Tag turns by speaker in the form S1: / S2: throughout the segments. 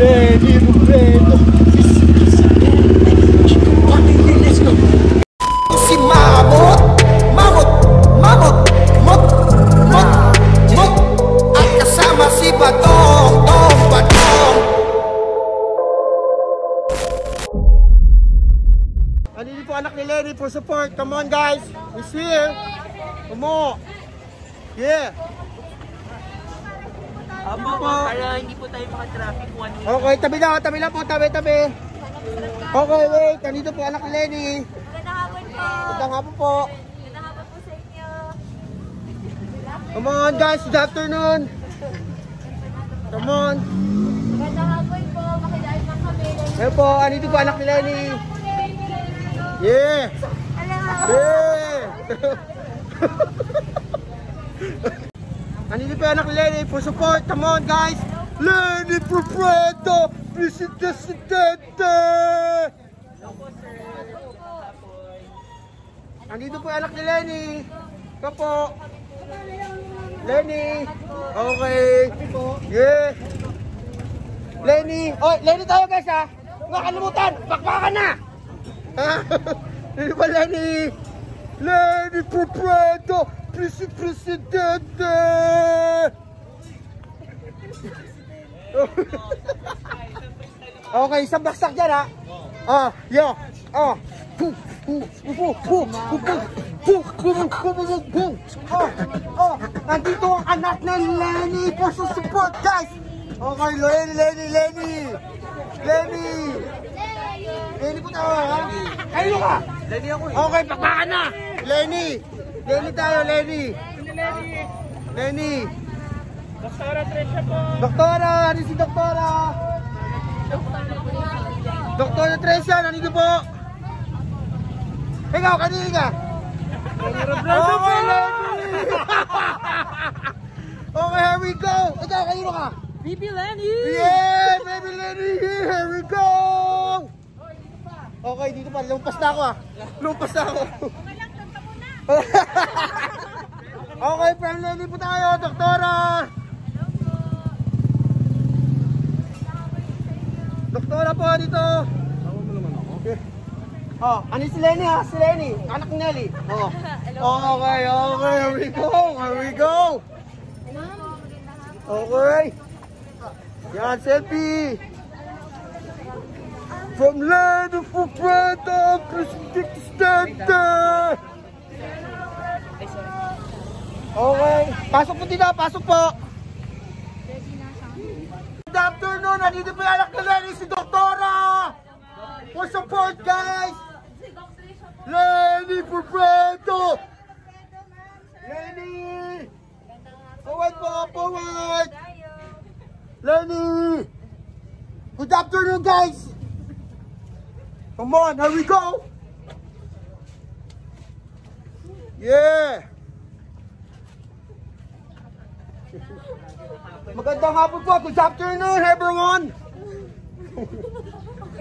S1: Lenny Robredo. Let's go. Si Mamot at kasama si Batong Andito po anak ni Lenny for support. Come on guys, he's here. Come on. Yeah.
S2: Kaya hindi po tayo maka-traffic.
S1: Okay, tabi lang po, tabi. Okay, wait. Nandito po anak ni Lenny.
S3: Magandang hapon po.
S1: Magandang hapon po.
S3: Magandang hapon po sa inyo.
S1: Come on guys, good afternoon. Come on.
S3: Magandang hapon po. Makilain lang kami.
S1: Ayan po, andito po anak ni Lenny. Yeah. Yeah. Andito po anak ni Lenny for support. Come on guys. Lenny Robredo, Presidente. Andito po anak ni Lenny. Ito po. Lenny. Okay. Yeah. Lenny. Oh, Lenny tayo guys ha. Nakalimutan. Bakbakan na. Lenny ba Lenny? Lenny Robredo, Presidente. Okay, isang baksak dyan ha. Yo. Nandito ang anak ng Lenny for support guys. Okay, Lenny po tayo ha. Kayo ka.
S2: Lenny ako eh.
S1: Okay, pakbakan na. Lenny tayo, Lenny.
S2: Doktora Tresha po.
S1: Doktora, ano si Doktora? Doktora Tresha, nandito po. Ikaw, kanina ka? Okay, Lenny. Okay, here we go. Ikaw, kanino ka?
S2: Baby Lenny!
S1: Yeah, baby Lenny, here we go. Okay, dito pa. Lumpas na ako. Okay, from Lenny po tayo, Doktora. Doktora po dito. Tawag mo naman ako. Okay. Ano si Lenny ha? Si Lenny, anak ni Nelly. Okay, here we go. Okay. Yan, selfie. From Lenny Robredo, Presidente. Okay. Pasok po dito, pasok po. Good afternoon, nandito po yung anak na Lenny, si Doktora. For support guys. Lenny Robredo. Lenny. Forward. Lenny. Good afternoon guys. Come on, here we go. Yeah. Magandang hapon po. Good afternoon everyone.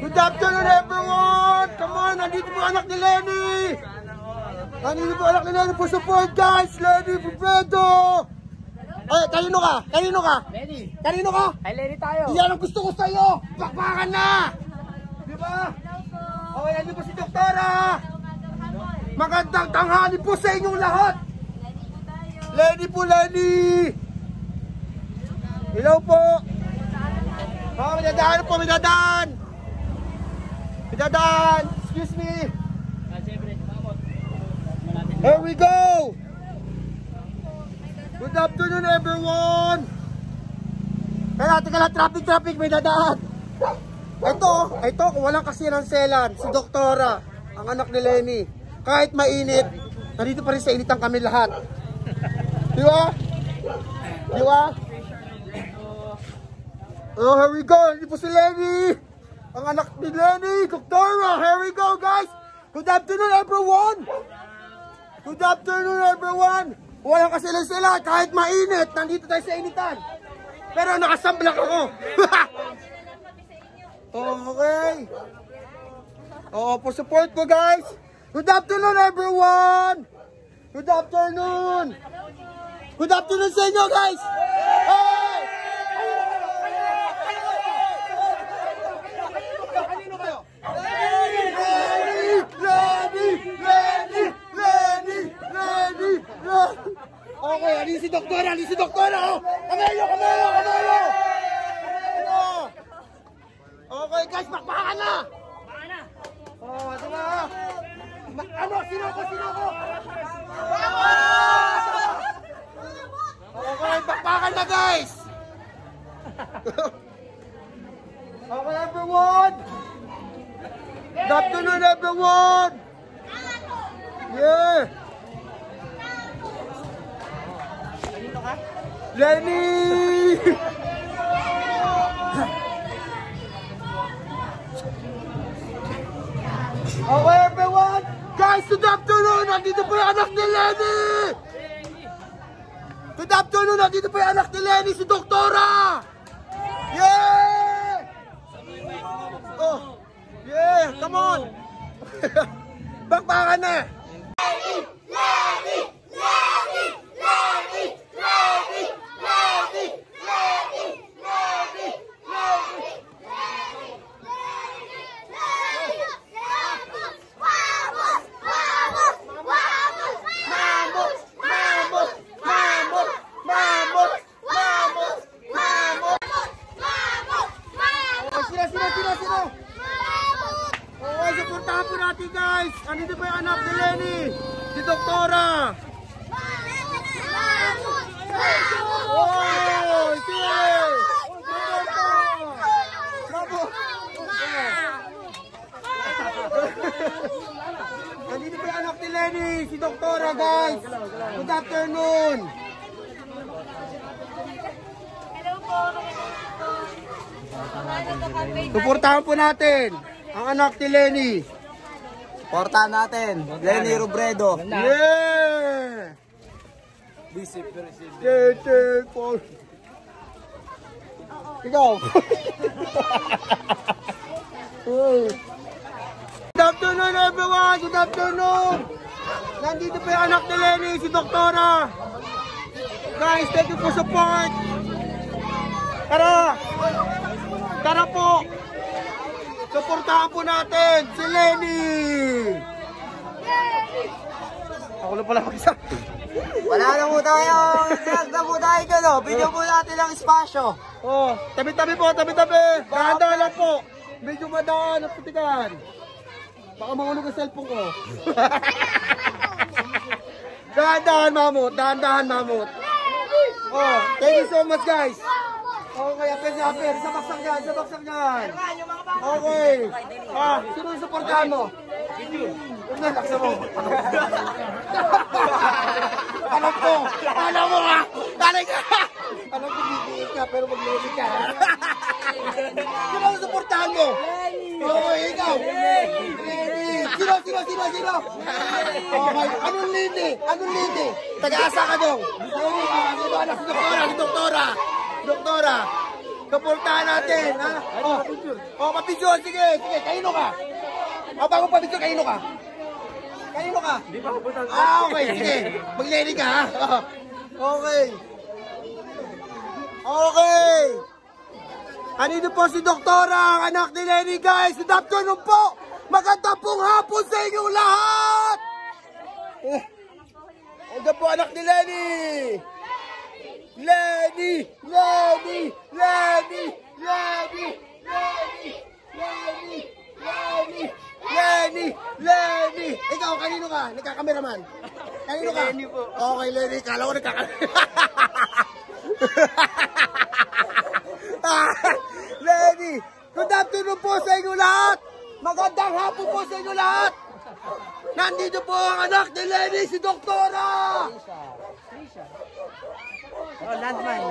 S1: Good afternoon everyone. Come on, nandito po anak ni Lenny. Nandito po anak ni Lenny for support guys. Lenny Robredo. Ay, kanino ka?
S2: Lenny.
S1: Kanino ka?
S2: Ay, Lenny tayo.
S1: Iyan ang gusto ko sa'yo. Bakbakan na. Diba? Okay, nandito po si Doktora. Magandang tanghali po sa inyong lahat. Lenny po. Hello po. May dadaan. Excuse me. Here we go. Good afternoon everyone. Teka lang, traffic, may dadaan. Ito, kung walang kasiranselan, si Doktora, ang anak ni Lenny. Kahit mainit, nandito pa rin sa initan kami lahat. Di ba? Oh, here we go. Hindi po si Lenny. Ang anak ni Lenny, Doktora. Here we go, guys. Good afternoon, everyone. Walang kasiranselan, kahit mainit, nandito tayo sa initan. Pero nakasamblak ako. Okay. For support ko guys. Good afternoon everyone. Good afternoon sa inyo guys. Hey! Doktora, si Doktora, oh! Kamelo! Okay, guys, bakbakan na! Oh, diba? Ano? Sino ko? Okay, bakbakan na, guys! Okay, everyone! Good afternoon, everyone! Yeah! Lenny! Okay, everyone! Guys, good afternoon! Nandito po yung anak ni Lenny! Good afternoon! Nandito po yung anak ni Lenny, si Doktora! Yeah! Oh! Yeah! Come on! Bakbakan na! Suportahan po natin, guys! Andito po yung anak ni Lenny, si Doktora! Oh! Sige! Andito po yung anak ni Lenny, si Doktora, guys! Good afternoon!
S3: Hello po.
S1: Suportahan po natin ang anak ni Lenny.
S4: Portahan natin, Lenny Robredo.
S1: Yeah!
S4: Vice President.
S1: Ikaw. Good afternoon, everyone. Good afternoon. Nandito pa yung anak ni Lenny, si Doktora. Guys, thank you for support. Tara. Tara po. Suportahan po natin si Lenny. Ako lang pala mag-isa.
S4: Wala na po tayo, nagda po tayo dyan, oh. Bigyan po natin ng espasyo.
S1: Oh, tabi-tabi po, tabi-tabi. Dahan-dahan lang po. Medyo madaan at putikan. Baka mahulog ang cellphone ko. Dahan-dahan, mamut. Dahan-dahan, mamut. Oh, thank you so much, guys. Okay, apir. Sabaksak dyan. Okay. Sino yung supportahan mo? Huwag na, laksa mo. Alam mo ha? Talay ka! Alam ko, bibiit ka, pero mag-lobby ka. Sino yung supportahan mo? Okay, ikaw. Sino? Okay, anong lidi? Taga-asa ka dong. Sino anak si Doktora? Suportahan natin, ha? Kapidyon, sige, kanino ka? Bago papidyon, kanino ka? Hindi pa ako punta. Okay, sige. Mag-lady ka, ha? Okay. Andito po si Doktora, ang anak ni Lenny, guys. Good afternoon po. Magandang pong hapon sa inyong lahat. Andito po anak ni Lenny. Lenny! Ikaw, kanino ka? Nagkakameraman? Kanino ka? Lenny po. Okay, Lenny. Kala ko nagkakameraman. Lenny! Good afternoon po sa inyo lahat! Magandang hapon po sa inyo lahat! Nandito po ang anak ni Lenny, si Doktora!
S4: Oh, landmine.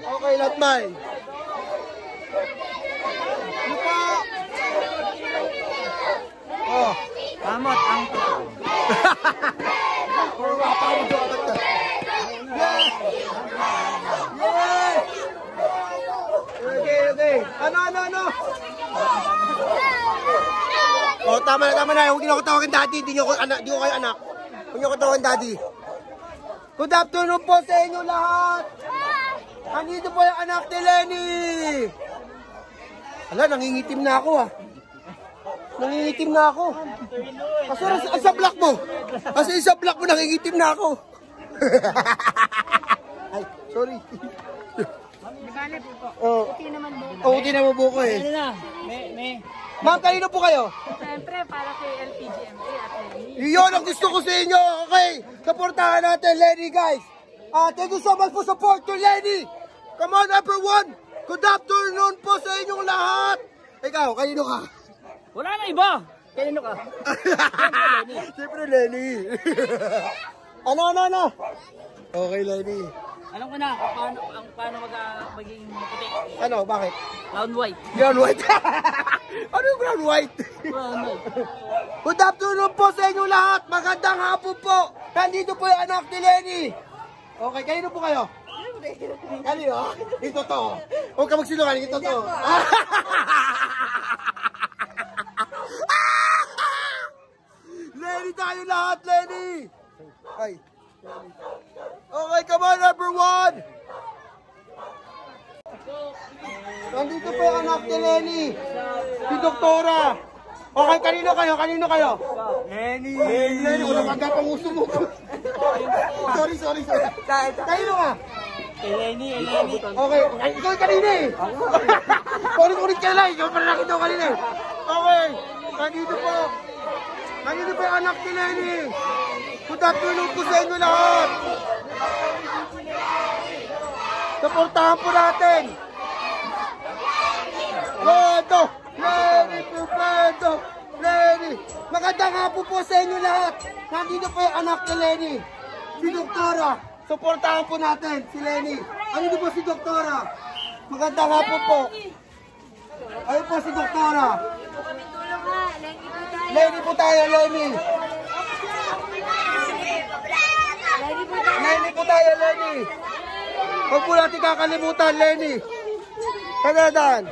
S1: Okay, landmine. Ano pa? Oh.
S4: Kamot, ang
S1: Okay. Ano? Oh, tama na. Huwag niyo ako tawagan daddy. Di ko kayo anak. Huwag niyo ako tawagan daddy. Good afternoon po sa inyo lahat. Andito po yung anak ni Lenny. Ala, nangingitim na ako, Kasi sa block mo nangingitim na ako. Sorry.
S2: Bale po.
S1: Oh.
S2: Puti naman po.
S1: Oh, hindi na mabuko eh.
S2: Ano na? May.
S1: Ma'am, kanino po kayo?
S2: Siyempre, para kay LPGMA at Lenny.
S1: Iyon ang gusto ko sa inyo. Okay, supportahan natin Lenny, guys. Thank you so much for support to Lenny. Come on, everyone. Good afternoon po sa inyong lahat. Ikaw, kanino ka?
S2: Wala na iba. Kanino ka?
S1: Siyempre Lenny. Ano? Okay, Lenny.
S2: Alam ko na kung paano maging puti.
S1: Ano, bakit?
S2: Round white.
S1: Brown white. Ano yung brown white?
S2: Round white.
S1: Good afternoon po sa inyo lahat. Magandang hapon po. Nandito po yung anak ni Lenny. Okay, kanino po kayo? Kanino? Ito to. Huwag ka magsinungaling. Ito to. Lenny tayo lahat, Lenny. Ay. Okay, come on everyone. Nandito po yung anak ni Lenny. Si Doktora. Okay, kanino kayo? Lenny. Lenny, wala magkapanguso mo. Sorry. Kanino ka?
S2: Lenny.
S1: Okay, ikaw yung kanina eh. Kulit ka lang, ikaw pala nakita ko kanina eh. Okay, nandito po yung anak ni Lenny. Good afternoon po sa inyo lahat. Supportahan po natin. Pupendo! Lenny! Magandang hapon po sa inyo lahat. Nandito po yung anak ni Lenny. Si Doktora. Supportahan po natin si Lenny. Ano po si Doktora? Magandang hapon po. Ayun po si Doktora. Lenny po tayo, Lenny. Lenny. Huwag po natin kakalimutan, Lenny. Kanadan.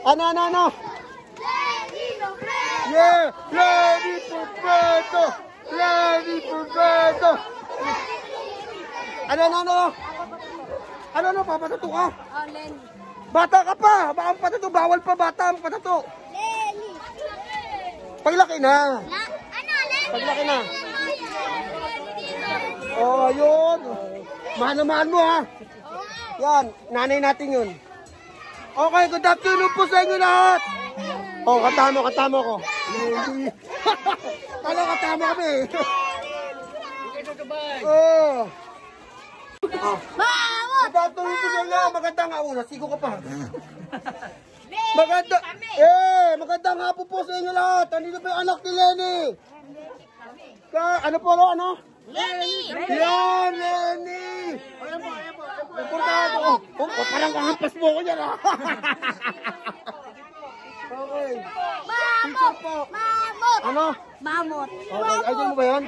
S1: Ano? Yeah! Lenny Pupendo! Ano? Papatato ka?
S3: Oh, Lenny.
S1: Bata ka pa! Baka patato, bawal pa bata ang patato.
S3: Lenny.
S1: Paglaki na.
S3: Lenny?
S1: Paglaki na. Oh, yun. Mahal mo ha. Yan, nanay natin yun. Okay, good afternoon po sa inyo lahat. Oh, katamo ko. Kala katamo kami. Oh. Good afternoon po sa inyo. Magandang una. Sigo ka pa. Magandang hapon po sa inyo lahat. Andito po yung anak ni Lenny. Ano po?
S3: Lenny!
S1: Yan, Lenny! Ayan po. Importante ko. Parang kahampas mo ko dyan, ha? Okay.
S3: Mamot!
S1: Ano?
S3: Mamot!
S1: Okay, idol mo ba yan?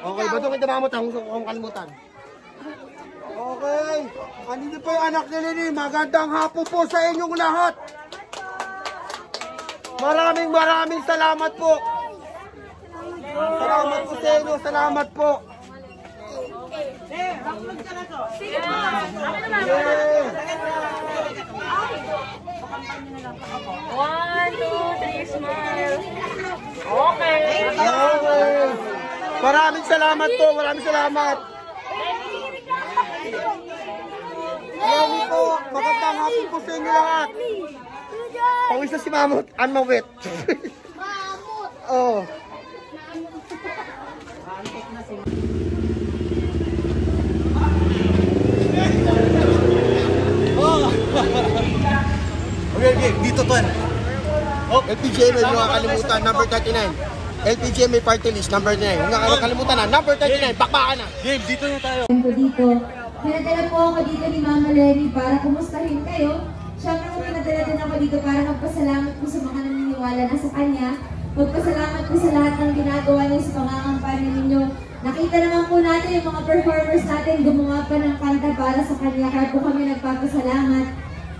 S1: Okay, ba't kita mamot? Ang kalimutan. Okay. Andito po yung anak ni Lenny. Magandang hapon po sa inyong lahat. Maraming salamat po. Salamat po sa inyo. Salamat po.
S2: Yeah.
S3: 1, 2, 3, smile!
S2: Okay.
S1: Maraming salamat po. Lenny po. Magandang hapon po sa inyo lahat. Pawis na si Mamut. Mawit.
S3: Mamot!
S1: Oh. Okay, dito to. LPGMA, yung nakakalimutan, number 39. LPGMA party list, number 9. Yung nakakalimutan na, number 39, bakbakan na.
S2: Game, dito na tayo.
S5: Dito. Pinadala po ako dito ni Mama Lenny para kumustahin kayo. Siyempre pinadala din ako dito para magpasalamat po sa mga naniniwala na sa kanya. Magpasalamat po sa lahat ng ginagawa niyo sa pangangampanya ninyo. Nakita naman po natin yung mga performers natin gumawa pa ng kanta para sa kanya. Kaya po kami nagpapasalamat.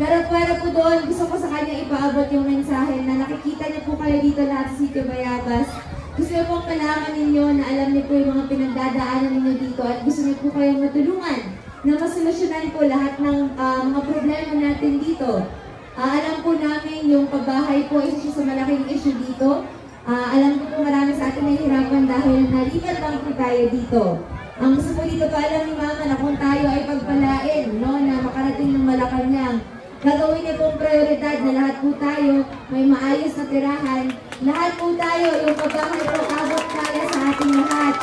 S5: Pero para po doon, gusto ko sa kanya ipaabot yung mensahe na nakikita niyo po kayo dito lahat sa Sitio Bayabas. Gusto niyo pong malaman ninyo na alam niyo po yung mga pinagdadaanan ninyo dito at gusto niyo po kayong matulungan na masolusyonan po lahat ng mga problema natin dito. Alam po namin yung pagbahay po isa siya sa malaking issue dito. Alam ko po marami sa atin nahihirapan dahil nalipat lang po tayo dito. Ang gusto po dito paalam ni Mama na kung tayo ay pagpalain, no, na makarating ng Malacanang, gagawin niyo pong prioridad na lahat po tayo may maayos na tirahan. Lahat po tayo, yung pabahay po, abot kaya sa ating lahat.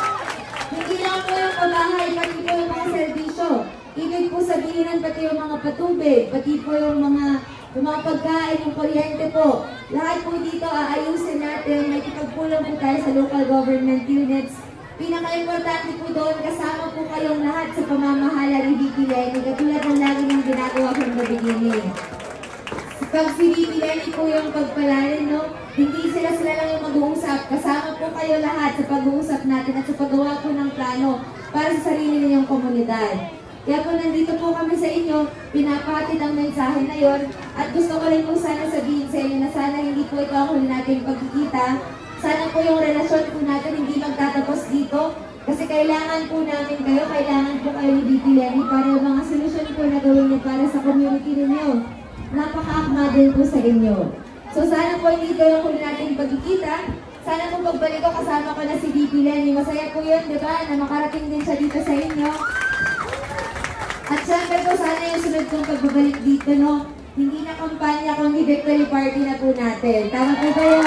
S5: Hindi lang po yung pabahay, pati po yung mga serbisyo. Ibig po sabihin pati yung mga patubig, pati po yung mga pagkain, yung kuryente po. Lahat po dito aayusin natin, may ipagpulong po tayo sa local government units. Pinaka-importante po doon, kasama po kayong lahat sa pamamahala ni VP Lenny, katulad ng lagi niyang ginagawa from the beginning. Pag si VP Lenny po yung pagpalalin, no? Hindi sila lang yung mag-uusap. Kasama po kayo lahat sa pag-uusap natin at sa paggawa po ng plano para sa sarili ninyong komunidad. Kaya po nandito po kami sa inyo, pinapahatid ang mensahe na yon. At gusto ko rin po sana sabihin sa inyo na sana hindi po ito ang huli nating pagkikita. Sana po yung relasyon po natin hindi magtatapos dito. Kasi kailangan po namin kayo, kailangan po kayo ni VP Lenny para yung mga solusyon po na gawin niyo para sa community ninyo. Napaka-akma din po sa inyo. So sana po hindi ito yung huli nating pagkikita. Sana po pagbalik ko kasama ko na si VP Lenny. Masaya po yun, di ba? Na makarating din siya dito sa inyo. At syempre po sana yung sunod kong pagbabalik dito, no? Hindi na kampanya kundi victory party na po natin. Tama po ba yun?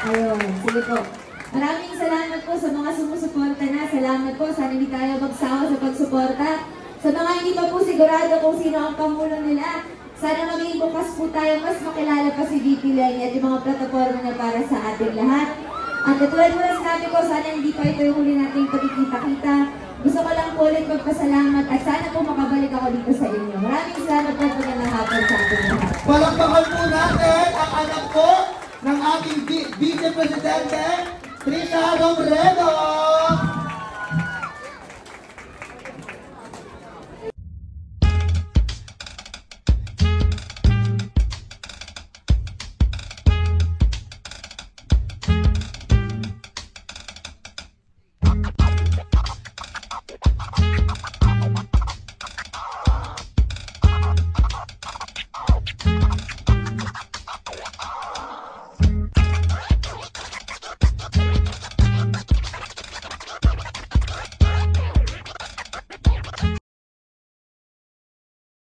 S5: Ayun, sige po. Maraming salamat po sa mga sumusuporta na. Salamat po. Sana hindi tayo magsawa sa pagsuporta. Sa mga hindi pa po sigurado kung sino ang pamulo nila, sana maging bukas po tayo mas makilala pa si VP Lenny at yung mga plataforma niya para sa ating lahat. At katulad mo na sinabi ko, sana hindi pa ito yung huli nating pagkikita-kita. Gusto ko lang po ulit magpasalamat at sana po makabalik ako dito sa inyo. Maraming salamat po po na hapon sa ating lahat.
S1: Palakpakan po natin ang anak po ng ating Vice Presidente, Trisha Robredo.